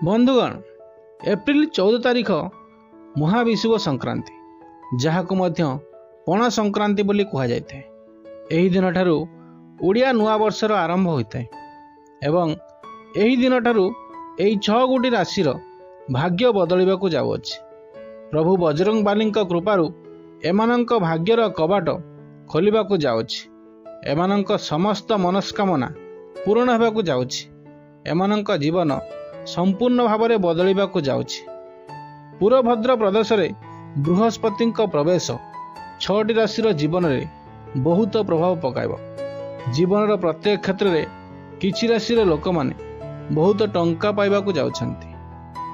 बंधुगण एप्रिल 14 तारिख महाविषुव संक्रांति जहाक पणा संक्रांति बोली कह जाए। एही दिन ठारू ओडिया नुआ वर्षर आरंभ होता है एवं एही दिन ठारू एही 6 गोटी राशि भाग्य बदलिबाकू जाउअछि। प्रभु बजरंग बाली कृपारु एमानंक भाग्यर कबाट खोलिबाकू जाउछि। एमानंक समस्त मनस्कामना पूर्ण हेबाकू जाउछि। एमानंक जीवन संपूर्ण भाव में बदलिबाकू जाउछि। पूर्वभद्र प्रदेश में बृहस्पति प्रवेश 6टी राशि जीवन में बहुत प्रभाव पकाइब। जीवन प्रत्येक क्षेत्र में किछि राशि लोक माने बहुत टंका पाइबाकू जाउछन्ति।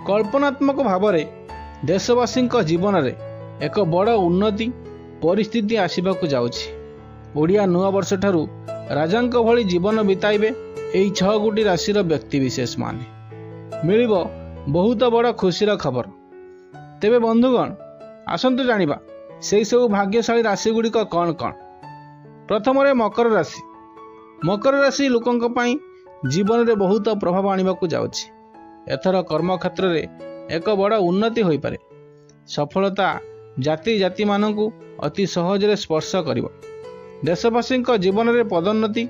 कल्पनात्मक भाव में देशवासी जीवन में एक बड़ उन्नति परिस्थिति आसबाकू जाउछि। ओडिया नुआ वर्ष ठारू राजांक भली जीवन बिताइबे एही 6 गोटी राशि व्यक्ति विशेष माने। मिलिबो बहुत बड़ खुशीर खबर। तेबे बंधुगण आसंतु जानिबा सेही सब भाग्यशाली राशि गुड़िक कौन कौन। प्रथम मकर राशि। मकर राशि लोकंक पई जीवन में बहुत प्रभाव आनिबाकू जाउछि। एथर कर्म क्षेत्र में एक बड़ उन्नति होई पारे। सफलता जाति जाति मानकू अति सहज स्पर्श करिवो। देशवासी जीवन में पदोन्नति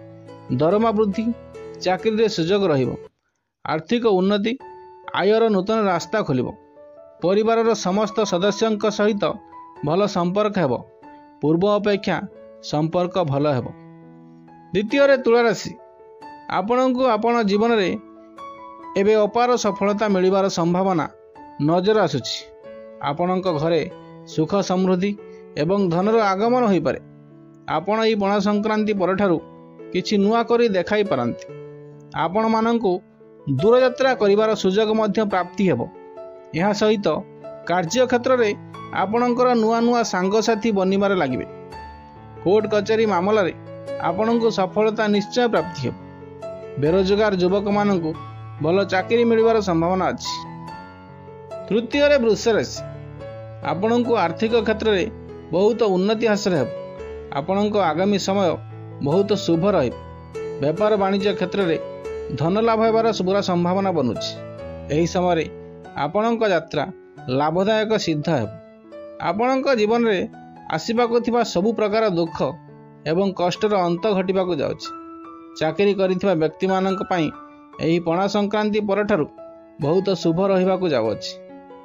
दरमा वृद्धि चाकरी रे सुजोग रहिबो। आर्थिक उन्नति आयर नूतन रास्ता खोलिबो। परिवार समस्त सदस्यों सहित भल संपर्क हेबो। पूर्व अपेक्षा संपर्क भल हेबो। द्वितीय तुला राशि। आपणको आपण जीवन में एबे अपार सफलता मिलिबार संभावना नजर आसुछि। आपणक घरे सुख समृद्धि एवं धनर आगमन होई पारे। आपण एही पणा संक्रांति परठारु किछि नुआ करी देखाई पारंती। आपण माननकु दूर यात्रा करिवार सुजोग मध्य प्राप्ति हेबो। यह सहित कार्य क्षेत्र में आपणकर नुआ नुआ सांगसाथी बनिबार लागिबे। कोर्ट कचेरी मामला रे आपणको सफलता निश्चय प्राप्ति हेबो। बेरोजगार युवक माननकु भल चाकरी मिलिबार संभावना अछि। तृतीय वृष राशि। आपणको आर्थिक क्षेत्र में बहुत उन्नति हासिल हेबो। आपणको आगामी समय बहुत शुभ रहिबो। व्यापार वाणिज्य क्षेत्र में धन लाभ होबार पूरा संभावना बनुछि। एही समय आपणक यात्रा लाभदायक सिद्ध हेबो। आपणक जीवन में आसिबाकू थिबा सबु प्रकार दुख एवं कष्टर अंत घटिबाकू जाउछि। चाकरी करिथिबा व्यक्ति मानक पई एही पणा संक्रांति परठारु बहुत शुभ रहिबाकू जाउछि।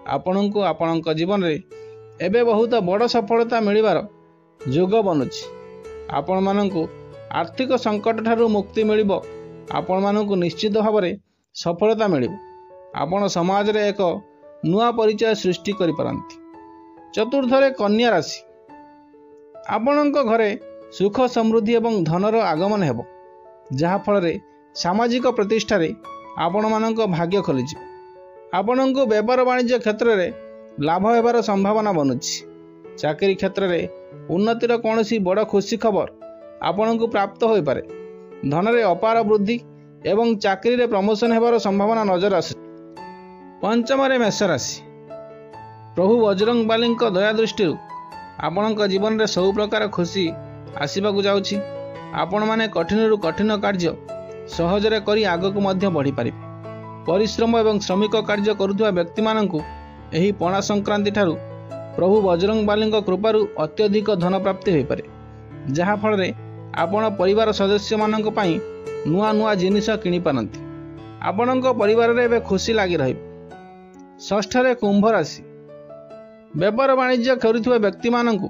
आपणको आपणक जीवन में एबे बहुत बड़ सफलता मिलिबार योग बनुछि। आपण मानकू आर्थिक संकट ठारू मुक्ति मिलिबो। आपण मानकू निश्चित भाव में सफलता मिलिबो। आपण समाज रे एक नुआ परिचय सृष्टि करि पारंती। चतुर्थ कन्या राशि। आपणक घरे सुख समृद्धि एवं धनर आगमन हेबो। जहा फल रे सामाजिक प्रतिष्ठा रे आपण मानक भाग्य खोलिजिबो। आपणको व्यापार वाणिज्य क्षेत्र में लाभ हेबार संभावना बनुछि। चाकरी क्षेत्र में उन्नतिर कौनसी बड़ खुशी खबर आपणको प्राप्त होई पारे। धन रे अपार वृद्धि एवं चाकरी रे प्रमोशन हेबार संभावना नजर आसे। पंचम मेष राशि। प्रभु बजरंग बाली दया दृष्टि आपणक जीवन में सब प्रकार खुशी आसबाकू जाउछि। आपण माने कठिन रु कठिन कार्य सहजरे करी आगकू मध्य बढ़ी पारिबे। परिश्रम एवं श्रमिक कार्य करुवा व्यक्ति मानकू एही पणा संक्रांति ठारू प्रभु बजरंग बाली कृपारु अत्यधिक धन प्राप्ति हो पारे। जहा फल रे आपण परिवार सदस्य मानक पई नुआ नुआ जिनिस किनि पारंती। आपणक परिवार रे एबे खुशी लागी रहिबो। षष्ठ कुंभ राशि। व्यापार वाणिज्य करुवा व्यक्ति मानकू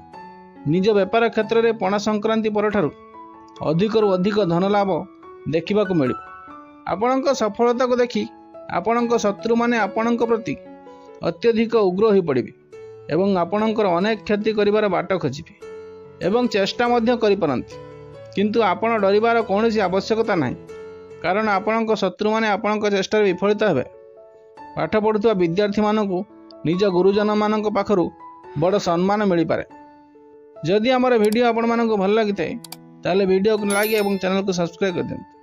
निज व्यापार क्षेत्र में पणा संक्रांति परठारु अधिक रु अधिक धन लाभ देखिबाकू मिलिबो। आपणक सफलता को देखि आपणक शत्रु माने आपणक प्रति अत्यधिक उग्र हो पड़िबे एवं आपणकर अनेक क्षति करिवार बाट खोजिबे एवं चेष्टा मध्य करि पारंती। किंतु आपण डरिबार कौनसी आवश्यकता नाही, कारण आपणक शत्रु माने आपणक चेष्टा विफलित हेबे। पाठ पढ़ुवा विद्यार्थी मानकू निज गुरुजन मानक पाखरु बड़ सम्मान मिल पारे। जदि आमर वीडियो आपण मानकू भल लगी थाए ताले वीडियो को लाइक एवं चैनल को सब्सक्राइब कर दियंतु।